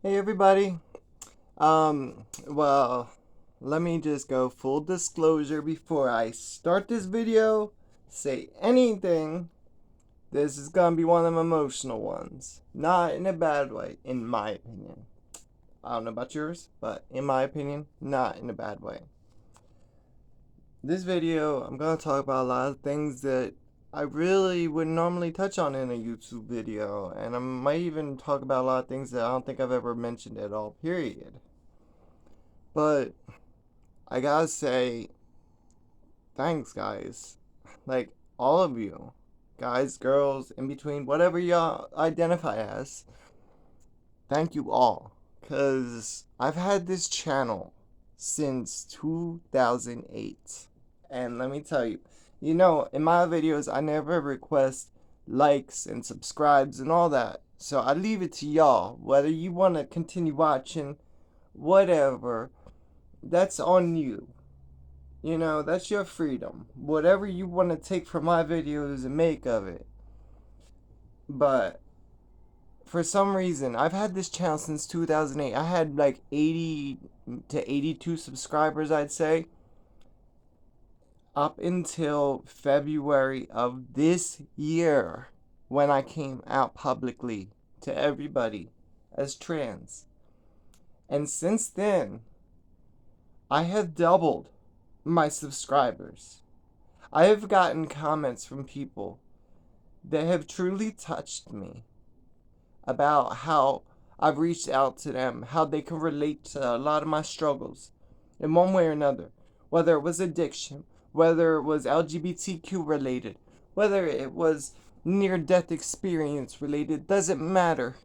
Hey everybody. Well, let me just go full disclosure before I start this video. Say anything. This is gonna be one of them emotional ones. Not in a bad way, in my opinion. I don't know about yours, but in my opinion, not in a bad way. This video, I'm gonna talk about a lot of things that I really wouldn't normally touch on in a YouTube video, and I might even talk about a lot of things that I don't think I've ever mentioned at all, period. But I gotta say, thanks, guys. Like, all of you. Guys, girls, in between, whatever y'all identify as. Thank you all. Because I've had this channel since 2008. And let me tell you, in my videos, I never request likes and subscribes and all that. So I leave it to y'all. Whether you want to continue watching, whatever, that's on you. That's your freedom. Whatever you want to take from my videos and make of it. But for some reason, I've had this channel since 2008. I had like 80 to 82 subscribers, I'd say, up until February of this year when I came out publicly to everybody as trans. And since then, I have doubled my subscribers. I have gotten comments from people that have truly touched me about how I've reached out to them, how they can relate to a lot of my struggles in one way or another, whether it was addiction, whether it was LGBTQ related, whether it was near death experience related, doesn't matter.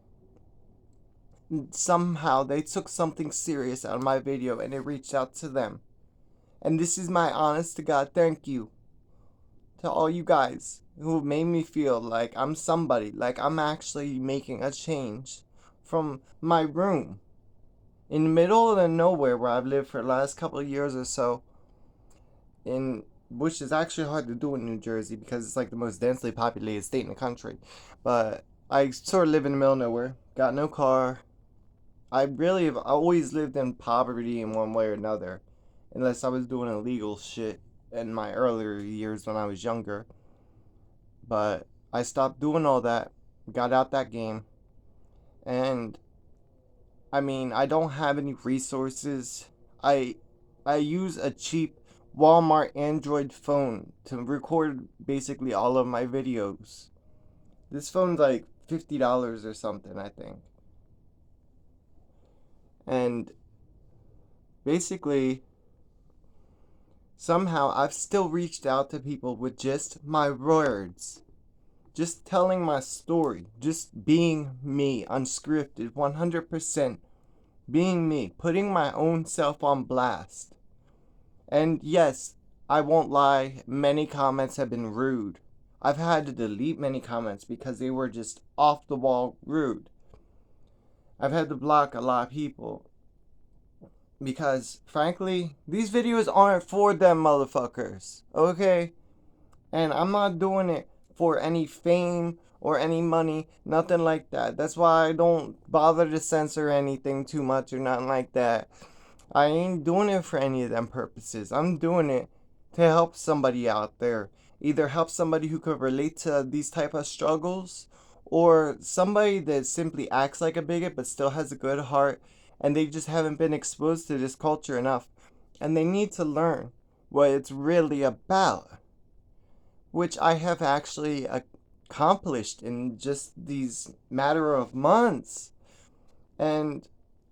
Somehow they took something serious out of my video and it reached out to them. And this is my honest to God thank you to all you guys who made me feel like I'm somebody, like I'm actually making a change from my room in the middle of the nowhere where I've lived for the last couple of years or so, in which is actually hard to do in New Jersey because it's like the most densely populated state in the country. But I sort of live in the middle of nowhere, got no car. I really have always lived in poverty in one way or another, unless I was doing illegal shit in my earlier years when I was younger. But I stopped doing all that, got out that game, and I mean, I don't have any resources. I I use a cheap Walmart Android phone to record basically all of my videos. This phone's like $50 or something, I think. And basically, somehow I've still reached out to people with just my words. Just telling my story, just being me, unscripted, 100% being me, putting my own self on blast. And yes, I won't lie, many comments have been rude. I've had to delete many comments because they were just off the wall rude. I've had to block a lot of people because, frankly, these videos aren't for them motherfuckers, okay? And I'm not doing it for any fame or any money, nothing like that. That's why I don't bother to censor anything too much or nothing like that. I ain't doing it for any of them purposes. I'm doing it to help somebody out there. Either help somebody who could relate to these type of struggles, or somebody that simply acts like a bigot but still has a good heart and they just haven't been exposed to this culture enough and they need to learn what it's really about, which I have actually accomplished in just these matter of months. And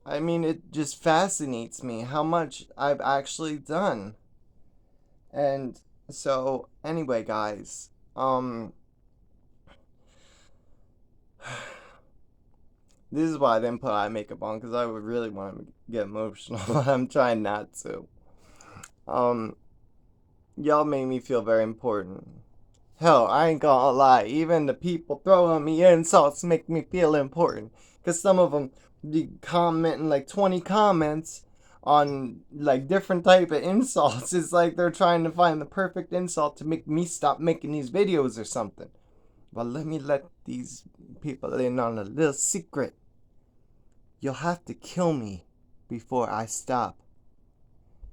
I mean, it just fascinates me how much I've actually done. And so, anyway, guys, this is why I didn't put eye makeup on because I would really want to get emotional, but I'm trying not to. Um, y'all made me feel very important. Hell, I ain't gonna lie, even the people throwing me insults make me feel important. Because some of them be commenting like 20 comments on like different type of insults. It's like they're trying to find the perfect insult to make me stop making these videos or something. But let me let these people in on a little secret. you'll have to kill me before I stop.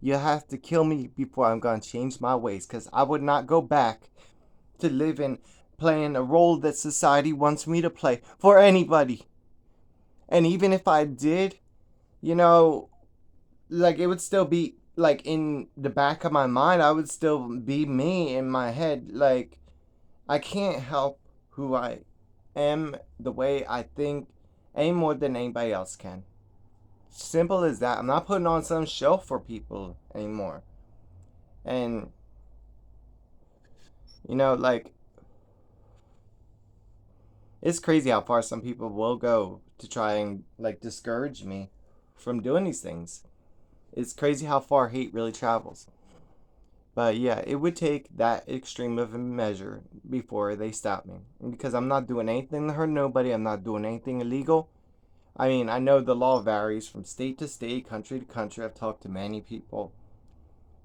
You'll have to kill me before I'm gonna change my ways, because I would not go back to living, playing a role that society wants me to play for anybody. And even if I did, you know, like, it would still be, like, in the back of my mind, I would still be me in my head. Like, I can't help who I am, the way I think, any more than anybody else can. Simple as that. I'm not putting on some show for people anymore. And, like, it's crazy how far some people will go to try and, like, discourage me from doing these things. It's crazy how far hate really travels. But yeah, it would take that extreme of a measure before they stop me. Because I'm not doing anything to hurt nobody. I'm not doing anything illegal. I mean, I know the law varies from state to state, country to country. I've talked to many people,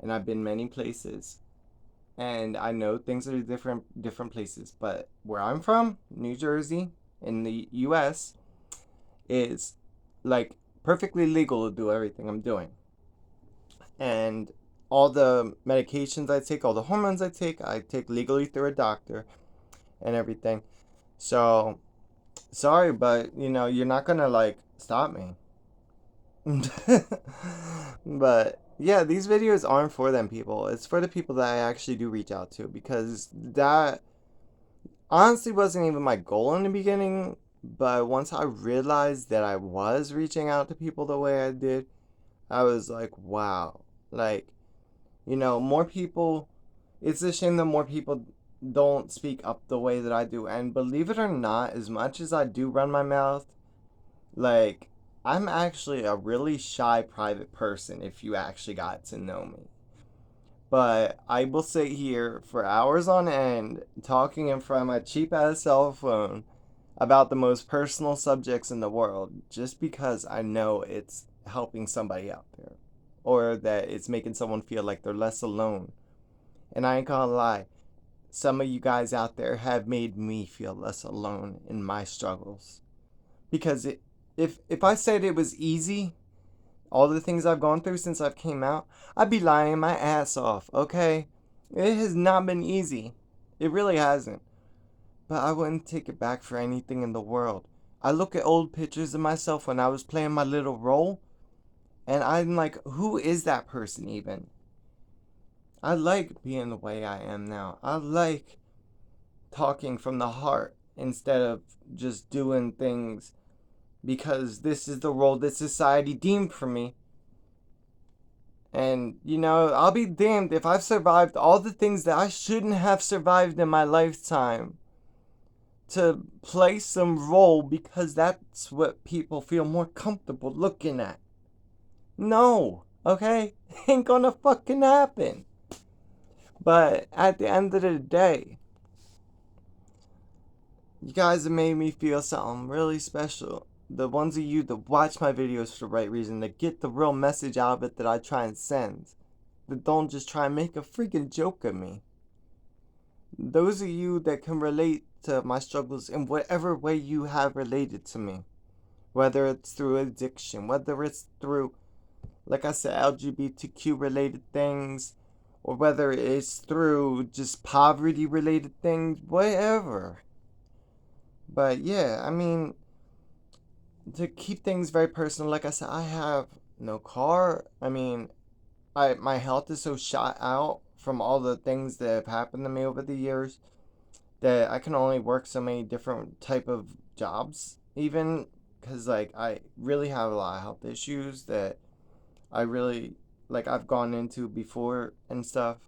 and I've been many places. And I know things are different places. But where I'm from, New Jersey, in the US, is, like, perfectly legal to do everything I'm doing. And all the medications I take, all the hormones I take legally through a doctor and everything. So, sorry, but, you're not gonna, like, stop me. But, yeah, these videos aren't for them people. It's for the people that I actually do reach out to, because that honestly wasn't even my goal in the beginning. But once I realized that I was reaching out to people the way I did, I was like, wow. Like, more people, it's a shame that more people don't speak up the way that I do. And believe it or not, as much as I do run my mouth, like, I'm actually a really shy private person if you actually got to know me. But I will sit here for hours on end talking in front of my cheap ass cell phone about the most personal subjects in the world, just because I know it's helping somebody out there, or that it's making someone feel like they're less alone. And I ain't gonna lie, some of you guys out there have made me feel less alone in my struggles. Because if I said it was easy, all the things I've gone through since I've came out, I'd be lying my ass off, okay? It has not been easy. It really hasn't. But I wouldn't take it back for anything in the world. I look at old pictures of myself when I was playing my little role, and I'm like, who is that person even? I like being the way I am now. I like talking from the heart instead of just doing things because this is the role that society deemed for me. And, I'll be damned if I've survived all the things that I shouldn't have survived in my lifetime to play some role because that's what people feel more comfortable looking at. No, okay? Ain't gonna fucking happen. But at the end of the day, you guys have made me feel something really special. The ones of you that watch my videos for the right reason, that get the real message out of it that I try and send, that don't just try and make a freaking joke of me. Those of you that can relate to my struggles in whatever way you have related to me. Whether it's through addiction, whether it's through, like I said, LGBTQ related things, or whether it's through just poverty related things, whatever. But yeah, I mean, to keep things very personal, like I said, I have no car. I mean, my health is so shot out from all the things that have happened to me over the years that I can only work so many different type of jobs, even because, like, I really have a lot of health issues that I really, like, I've gone into before and stuff.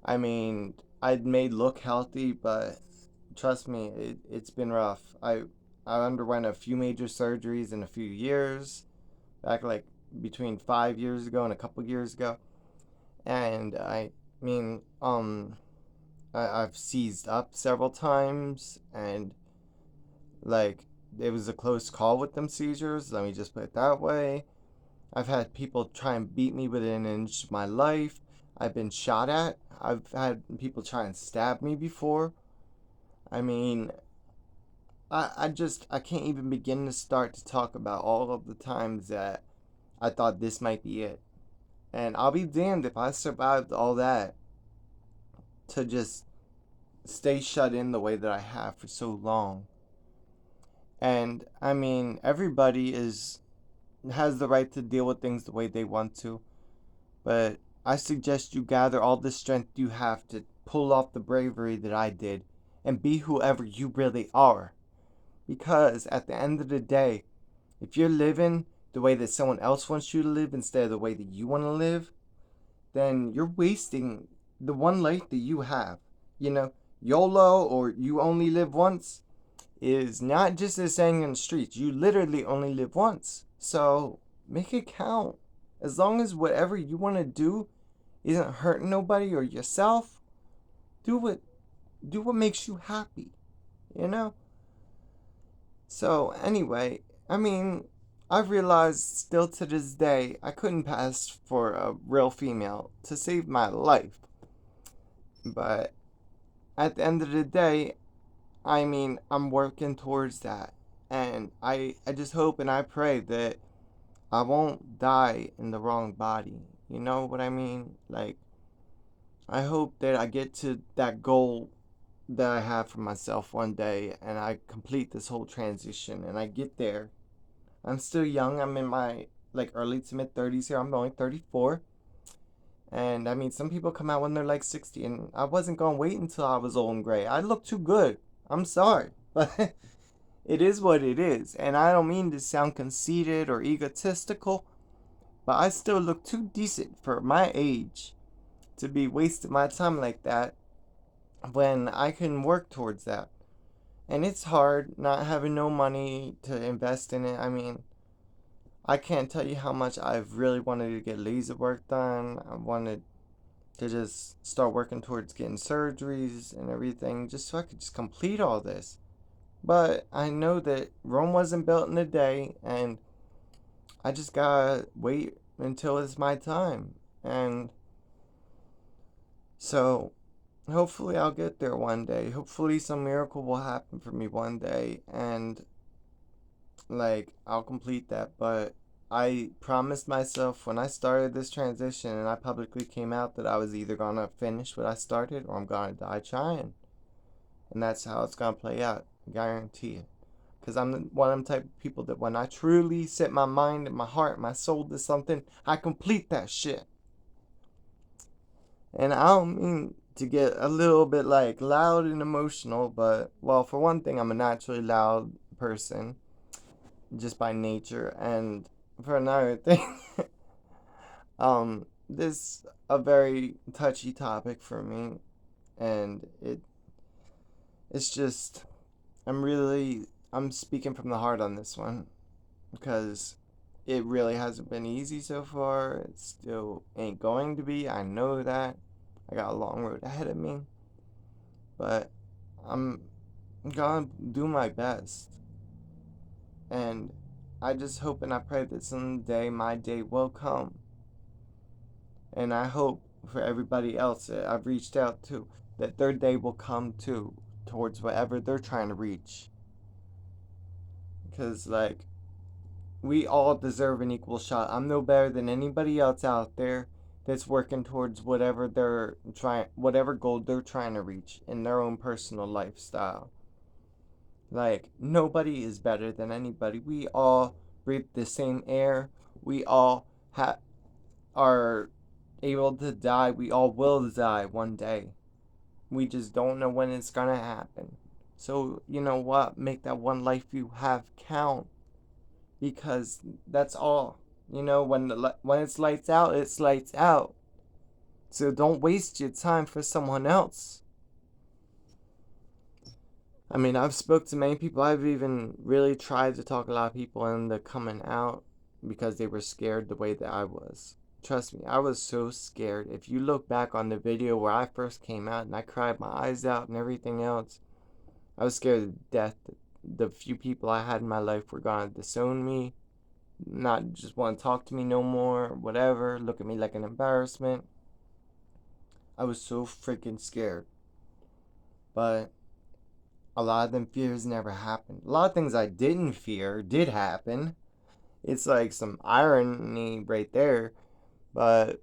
I mean, I'd made look healthy, but trust me, it's been rough. I underwent a few major surgeries in a few years, back, like, between 5 years ago and a couple years ago. And I mean, I've seized up several times, and, like, it was a close call with them seizures, let me just put it that way. I've had people try and beat me within an inch of my life. I've been shot at. I've had people try and stab me before. I mean, I can't even begin to start to talk about all of the times that I thought this might be it. And I'll be damned if I survived all that to just stay shut in the way that I have for so long. And I mean, everybody is has the right to deal with things the way they want to, but I suggest you gather all the strength you have to pull off the bravery that I did and be whoever you really are. Because at the end of the day, if you're living the way that someone else wants you to live instead of the way that you want to live, then you're wasting the one life that you have. You know, YOLO, or you only live once, is not just a saying in the streets. You literally only live once. So make it count. As long as whatever you want to do isn't hurting nobody or yourself, do what makes you happy, you know? So anyway, I mean, I've realized still to this day I couldn't pass for a real female to save my life. But at the end of the day, I mean, I'm working towards that. And I just hope and I pray that I won't die in the wrong body. You know what I mean? Like, I hope that I get to that goal that I have for myself one day and I complete this whole transition and I get there. I'm still young. I'm in my like early to mid 30s here. I'm only 34. And I mean, some people come out when they're like 60, and I wasn't going to wait until I was old and gray. I look too good. I'm sorry. But it is what it is. And I don't mean to sound conceited or egotistical, but I still look too decent for my age to be wasting my time like that when I can work towards that. And it's hard not having no money to invest in it. I mean, I can't tell you how much I've really wanted to get laser work done. I wanted to just start working towards getting surgeries and everything just so I could just complete all this. But I know that Rome wasn't built in a day, and I just gotta wait until it's my time. And so hopefully I'll get there one day. Hopefully some miracle will happen for me one day, and like I'll complete that. But I promised myself when I started this transition and I publicly came out that I was either gonna finish what I started or I'm gonna die trying. And that's how it's gonna play out. I guarantee it. Because I'm one of them type of people that when I truly set my mind and my heart, my soul to something, I complete that shit. And I don't mean to get a little bit like loud and emotional, but well, for one thing, I'm a naturally loud person just by nature, and for another thing, this a very touchy topic for me, and it's just I'm speaking from the heart on this one because it really hasn't been easy so far. It still ain't going to be. I know that. I got a long road ahead of me, but I'm gonna do my best. And I just hope and I pray that someday my day will come. And I hope for everybody else that I've reached out to that their day will come too, towards whatever they're trying to reach. Because, like, we all deserve an equal shot. I'm no better than anybody else out there that's working towards whatever goal they're trying to reach in their own personal lifestyle. Like, nobody is better than anybody. We all breathe the same air. We all are able to die. We all will die one day. We just don't know when it's gonna happen. So, you know what? Make that one life you have count. Because that's all. You know, when it's lights out, it's lights out. So don't waste your time for someone else. I mean, I've spoke to many people. I've even really tried to talk a lot of people into coming out because they were scared the way that I was. Trust me, I was so scared. If you look back on the video where I first came out and I cried my eyes out and everything else, I was scared to death. The few people I had in my life were gonna disown me, not just want to talk to me no more, whatever, look at me like an embarrassment. I was so freaking scared. But a lot of them fears never happened. A lot of things I didn't fear did happen. It's like some irony right there. But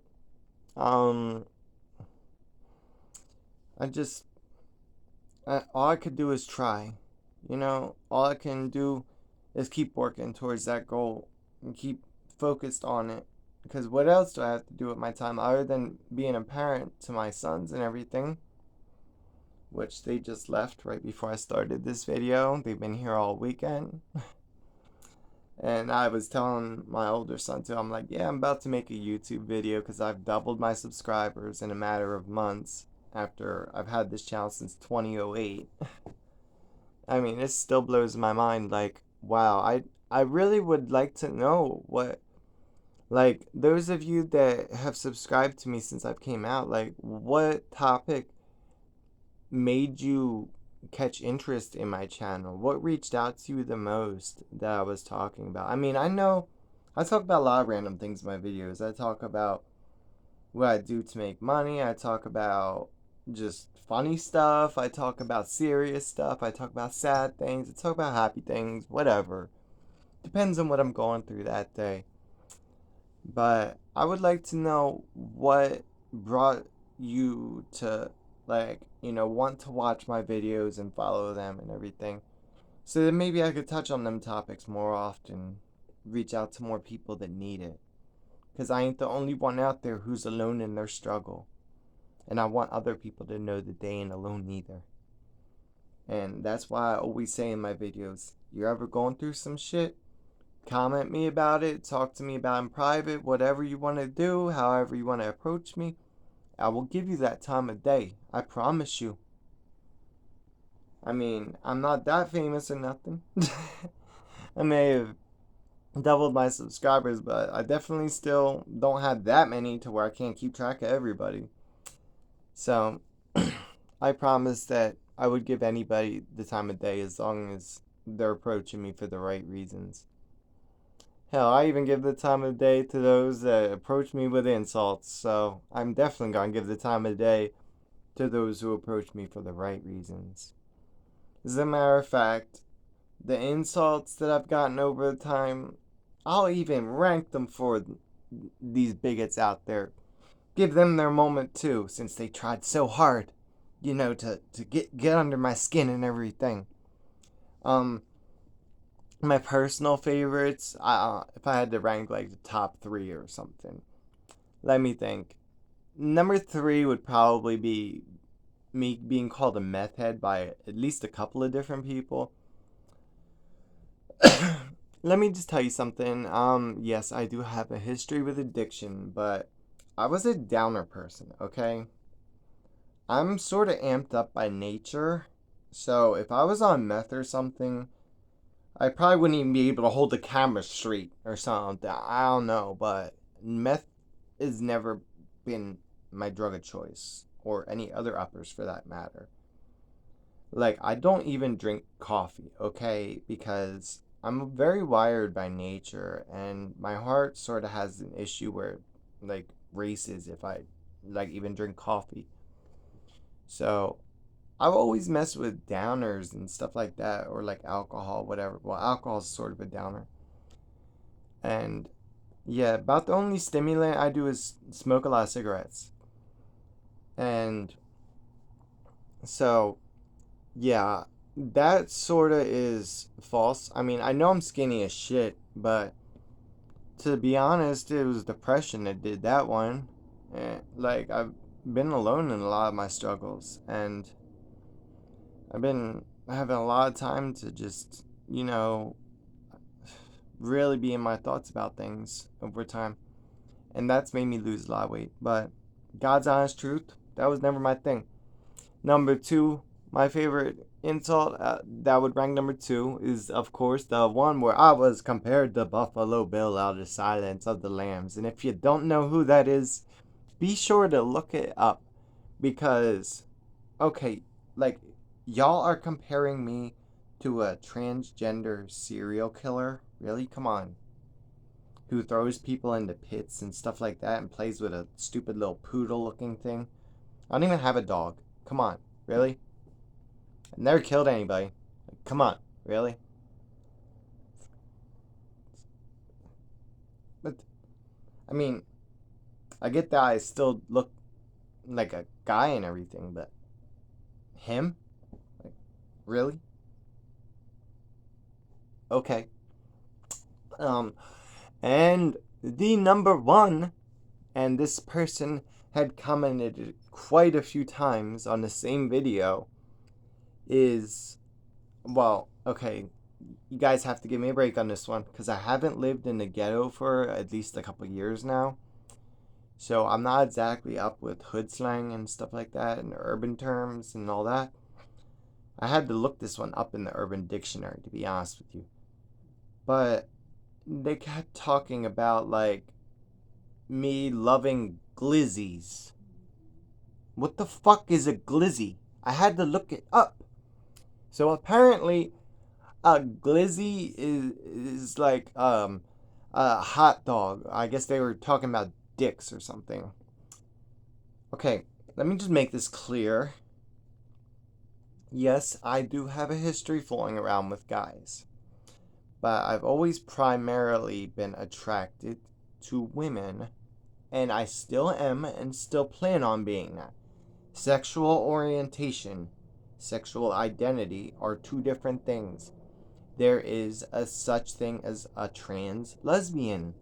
um I just all I could do is try. All I can do is keep working towards that goal and keep focused on it. Because what else do I have to do with my time other than being a parent to my sons and everything? Which they just left right before I started this video. They've been here all weekend. And I was telling my older son too, I'm like, yeah, I'm about to make a YouTube video because I've doubled my subscribers in a matter of months after I've had this channel since 2008. I mean, it still blows my mind. Like, wow, I really would like to know what, like, those of you that have subscribed to me since I've came out, like, what topic made you catch interest in my channel? What reached out to you the most that I was talking about? I mean, I know I talk about a lot of random things in my videos. I talk about what I do to make money. I talk about just funny stuff. I talk about serious stuff. I talk about sad things. I talk about happy things, whatever. Depends on what I'm going through that day. But I would like to know what brought you to, like, want to watch my videos and follow them and everything. So that maybe I could touch on them topics more often, reach out to more people that need it. Because I ain't the only one out there who's alone in their struggle. And I want other people to know that they ain't alone either. And that's why I always say in my videos, you're ever going through some shit? Comment me about it, talk to me about it in private, whatever you want to do, however you want to approach me. I will give you that time of day. I promise you. I mean, I'm not that famous or nothing. I may have doubled my subscribers, but I definitely still don't have that many to where I can't keep track of everybody. So, I promised that I would give anybody the time of day as long as they're approaching me for the right reasons. Hell, I even give the time of day to those that approach me with insults, so I'm definitely gonna give the time of day to those who approach me for the right reasons. As a matter of fact, the insults that I've gotten over the time, I'll even rank them for these bigots out there. Give them their moment too, since they tried so hard, to get under my skin and everything. My personal favorites, if I had to rank like the top 3 or something, let me think. Number 3 would probably be me being called a meth head by at least a couple of different people. Let me just tell you something. Yes, I do have a history with addiction, but I was a downer person, okay? I'm sort of amped up by nature, so if I was on meth or something, I probably wouldn't even be able to hold the camera straight or something. I don't know, but meth has never been my drug of choice, or any other uppers for that matter. Like, I don't even drink coffee, okay? Because I'm very wired by nature, and my heart sort of has an issue where, like, races if I, like, even drink coffee. So, I've always messed with downers and stuff like that, or like alcohol, whatever. Well, alcohol is sort of a downer. And yeah, about the only stimulant I do is smoke a lot of cigarettes. And so, yeah, that sort of is false. I mean, I know I'm skinny as shit, but to be honest, it was depression that did that one. Like, I've been alone in a lot of my struggles, and I've been having a lot of time to just, really be in my thoughts about things over time. And that's made me lose a lot of weight. But God's honest truth, that was never my thing. Number 2, my favorite insult that would rank number 2 is, of course, the one where I was compared to Buffalo Bill out of Silence of the Lambs. And if you don't know who that is, be sure to look it up. Because, okay, like, y'all are comparing me to a transgender serial killer? Really? Come on. Who throws people into pits and stuff like that and plays with a stupid little poodle looking thing? I don't even have a dog. Come on. Really? I never killed anybody. Like, come on, really? But I mean, I get that I still look like a guy and everything, but him? Like, really? Okay. Um, and the number one, and this person had commented quite a few times on the same video, is, well, okay, you guys have to give me a break on this one because I haven't lived in the ghetto for at least a couple years now. So I'm not exactly up with hood slang and stuff like that and urban terms and all that. I had to look this one up in the Urban Dictionary, to be honest with you. But they kept talking about, like, me loving glizzies. What the fuck is a glizzy? I had to look it up. So apparently, a glizzy is like a hot dog. I guess they were talking about dicks or something. Okay, let me just make this clear. Yes, I do have a history fooling around with guys, but I've always primarily been attracted to women, and I still am and still plan on being that. Sexual orientation, sexual identity are two different things. There is a such thing as a trans lesbian.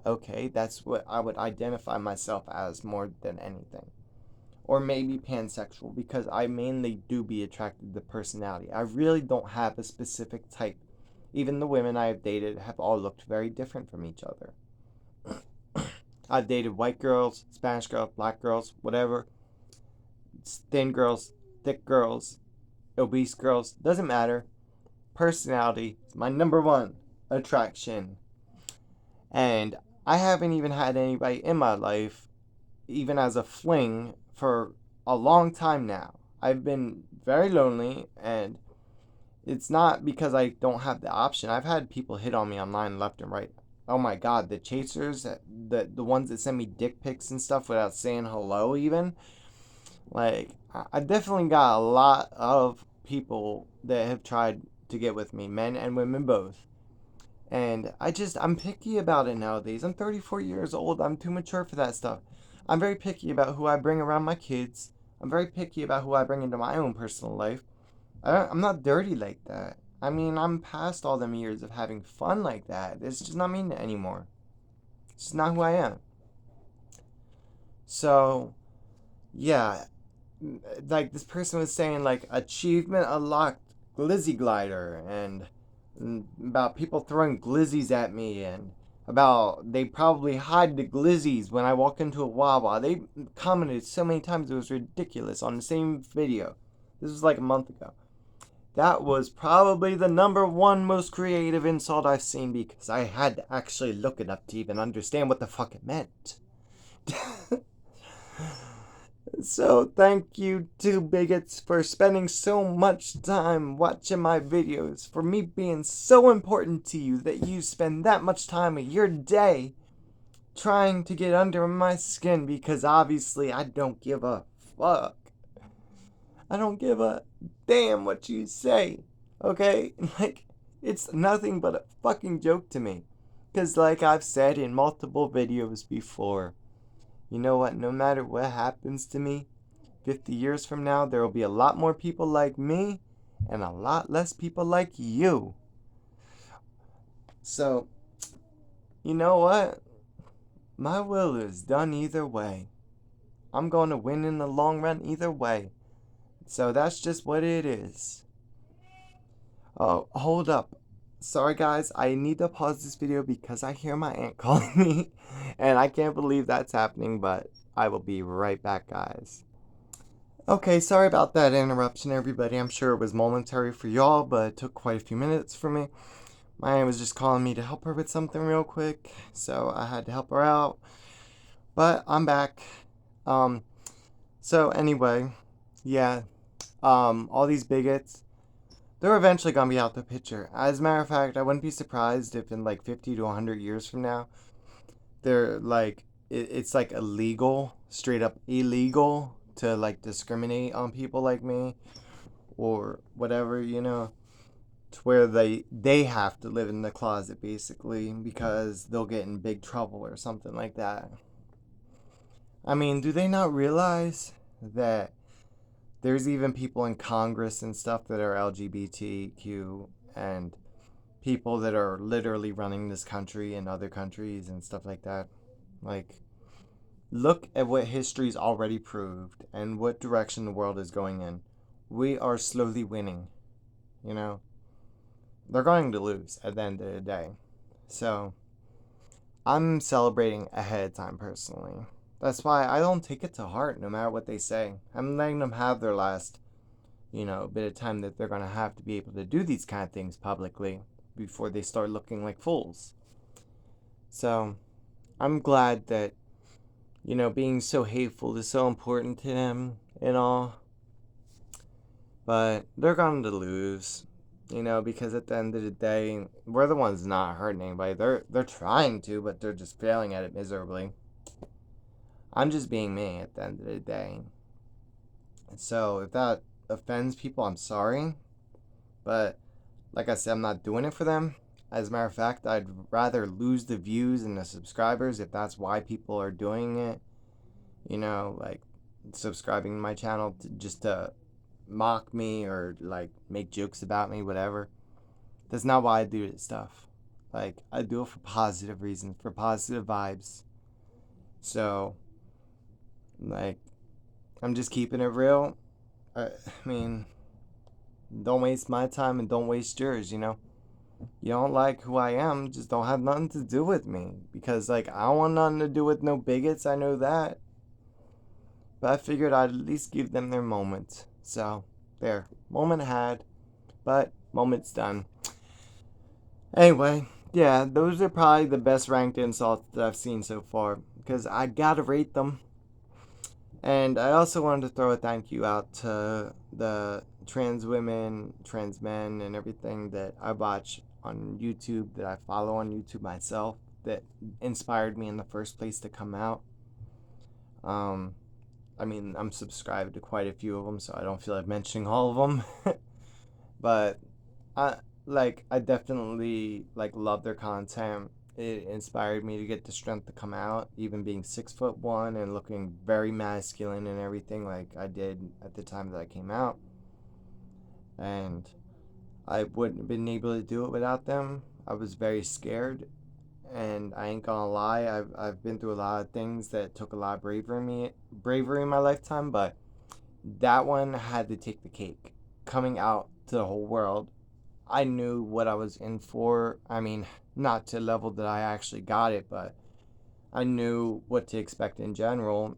Okay, that's what I would identify myself as more than anything. Or maybe pansexual because I mainly do be attracted to personality. I really don't have a specific type. Even the women I have dated have all looked very different from each other. I've dated white girls, Spanish girls, black girls, whatever. Thin girls, thick girls, obese girls, doesn't matter. Personality is my number one attraction. And I haven't even had anybody in my life, even as a fling, for a long time now. I've been very lonely, and it's not because I don't have the option. I've had people hit on me online left and right. Oh my god, the chasers, the ones that send me dick pics and stuff without saying hello even. Like, I definitely got a lot of people that have tried to get with me, men and women both. And I'm picky about it nowadays. I'm 34 years old. I'm too mature for that stuff. I'm very picky about who I bring around my kids. I'm very picky about who I bring into my own personal life. I'm not dirty like that. I mean, I'm past all them years of having fun like that. It's just not me anymore. It's just not who I am. So, yeah, like this person was saying, like, achievement unlocked glizzy glider, and about people throwing glizzies at me, and about they probably hide the glizzies when I walk into a Wawa. They commented so many times it was ridiculous on the same video. This was like a month ago. That was probably the number one most creative insult I've seen because I had to actually look it up to even understand what the fuck it meant. So thank you two bigots for spending so much time watching my videos, for me being so important to you that you spend that much time of your day trying to get under my skin, because obviously I don't give a fuck. I don't give a damn what you say, okay? Like, it's nothing but a fucking joke to me. Because like I've said in multiple videos before, you know what, no matter what happens to me, 50 years from now, there will be a lot more people like me and a lot less people like you. So, you know what? My will is done either way. I'm going to win in the long run either way. So that's just what it is. Oh, hold up. Sorry guys, I need to pause this video because I hear my aunt calling me. And I can't believe that's happening, but I will be right back, guys. Okay, sorry about that interruption, everybody. I'm sure it was momentary for y'all, but it took quite a few minutes for me. My aunt was just calling me to help her with something real quick, so I had to help her out. But I'm back. Um, so anyway, yeah, all these bigots, they're eventually gonna be out the picture. As a matter of fact, I wouldn't be surprised if in like 50 to 100 years from now, they're like, it's like illegal, straight up illegal to like discriminate on people like me, or whatever, to where they have to live in the closet basically because they'll get in big trouble or something like that. I mean, do they not realize that there's even people in Congress and stuff that are LGBTQ, and people that are literally running this country and other countries and stuff like that? Like, look at what history's already proved and what direction the world is going in. We are slowly winning, you know? They're going to lose at the end of the day. So, I'm celebrating ahead of time personally. That's why I don't take it to heart no matter what they say. I'm letting them have their last, bit of time that they're going to have to be able to do these kind of things publicly before they start looking like fools. So, I'm glad that, being so hateful is so important to them and all. But they're going to lose, because at the end of the day, we're the ones not hurting anybody. They're trying to, but they're just failing at it miserably. I'm just being me at the end of the day. So if that offends people, I'm sorry. But like I said, I'm not doing it for them. As a matter of fact, I'd rather lose the views and the subscribers if that's why people are doing it. Like subscribing to my channel just to mock me or like make jokes about me, whatever. That's not why I do this stuff. Like, I do it for positive reasons, for positive vibes. So, like, I'm just keeping it real. I mean, don't waste my time and don't waste yours, You don't like who I am, just don't have nothing to do with me. Because, like, I don't want nothing to do with no bigots, I know that. But I figured I'd at least give them their moment. So, there. Moment had, but moment's done. Anyway, yeah, those are probably the best ranked insults that I've seen so far. Because I gotta rate them. And I also wanted to throw a thank you out to the trans women, trans men, and everything that I watch on YouTube, that I follow on YouTube myself, that inspired me in the first place to come out. I'm subscribed to quite a few of them, so I don't feel like mentioning all of them. But I definitely love their content. It inspired me to get the strength to come out, even being 6'1" and looking very masculine and everything like I did at the time that I came out. And I wouldn't have been able to do it without them. I was very scared, and I ain't gonna lie, I've been through a lot of things that took a lot of bravery in my lifetime, but that one had to take the cake. Coming out to the whole world, I knew what I was in for. I mean, not to the level that I actually got it, but I knew what to expect in general.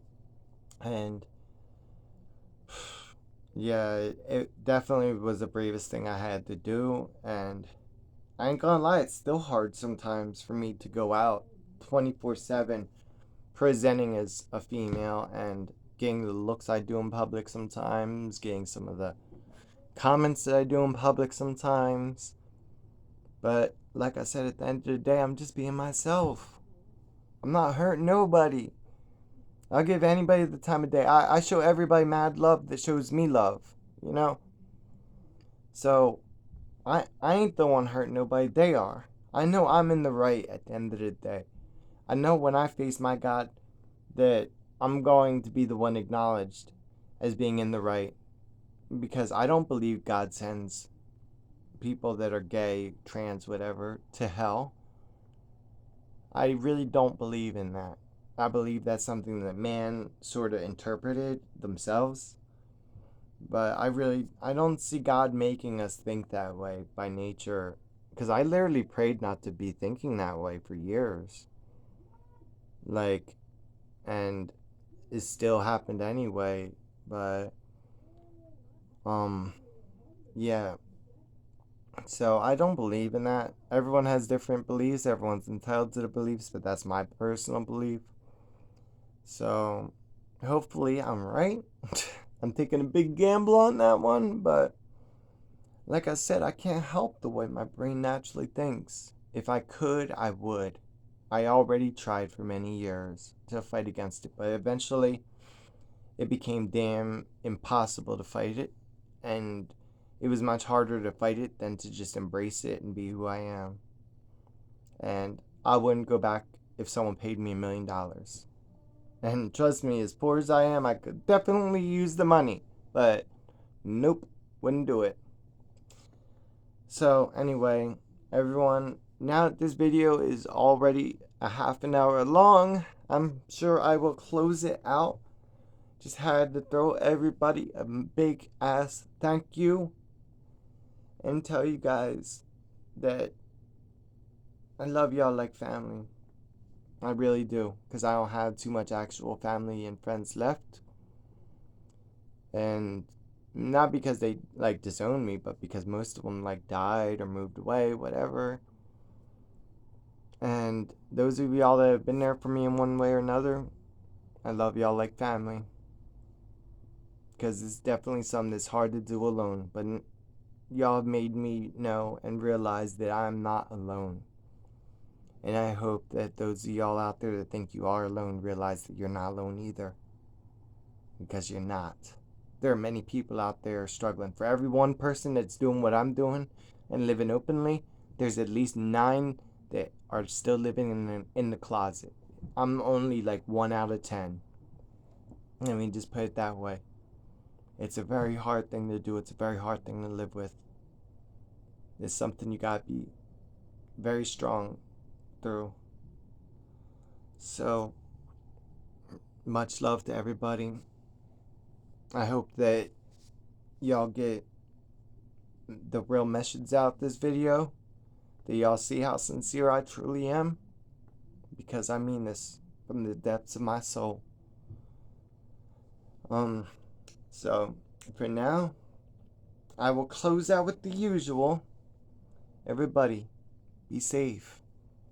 And yeah, it definitely was the bravest thing I had to do. And I ain't gonna lie, it's still hard sometimes for me to go out 24/7 presenting as a female and getting the looks I do in public sometimes, getting some of the comments that I do in public sometimes. But like I said, at the end of the day, I'm just being myself. I'm not hurting nobody. I'll give anybody the time of day. I show everybody mad love that shows me love, you know? So I ain't the one hurting nobody. They are. I know I'm in the right at the end of the day. I know when I face my God that I'm going to be the one acknowledged as being in the right, because I don't believe God sends people that are gay, trans, whatever, to hell. I really don't believe in that. I believe that's something that man sort of interpreted themselves. But I don't see God making us think that way by nature. Because I literally prayed not to be thinking that way for years. And it still happened anyway. But, yeah. So I don't believe in that. Everyone has different beliefs. Everyone's entitled to the beliefs, but that's my personal belief. So hopefully I'm right. I'm taking a big gamble on that one, but like I said, I can't help the way my brain naturally thinks. If I could, I would. I already tried for many years to fight against it, but eventually it became damn impossible to fight it. And it was much harder to fight it than to just embrace it and be who I am. And I wouldn't go back if someone paid me $1 million. And trust me, as poor as I am, I could definitely use the money. But nope, wouldn't do it. So anyway, everyone, now that this video is already a half an hour long, I'm sure I will close it out. Just had to throw everybody a big ass thank you and tell you guys that I love y'all like family. I really do, because I don't have too much actual family and friends left. And not because they like disowned me, but because most of them like died or moved away, whatever. And those of y'all that have been there for me in one way or another, I love y'all like family. Because it's definitely something that's hard to do alone. But y'all have made me know and realize that I'm not alone. And I hope that those of y'all out there that think you are alone realize that you're not alone either. Because you're not. There are many people out there struggling. For every one person that's doing what I'm doing and living openly, there's at least 9 that are still living in the closet. I'm only like 1 out of 10. I mean, just put it that way. It's a very hard thing to do. It's a very hard thing to live with. It's something you gotta be very strong through. So, much love to everybody. I hope that y'all get the real message out this video. That y'all see how sincere I truly am. Because I mean this from the depths of my soul. So, for now, I will close out with the usual. Everybody, be safe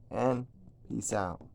and peace out.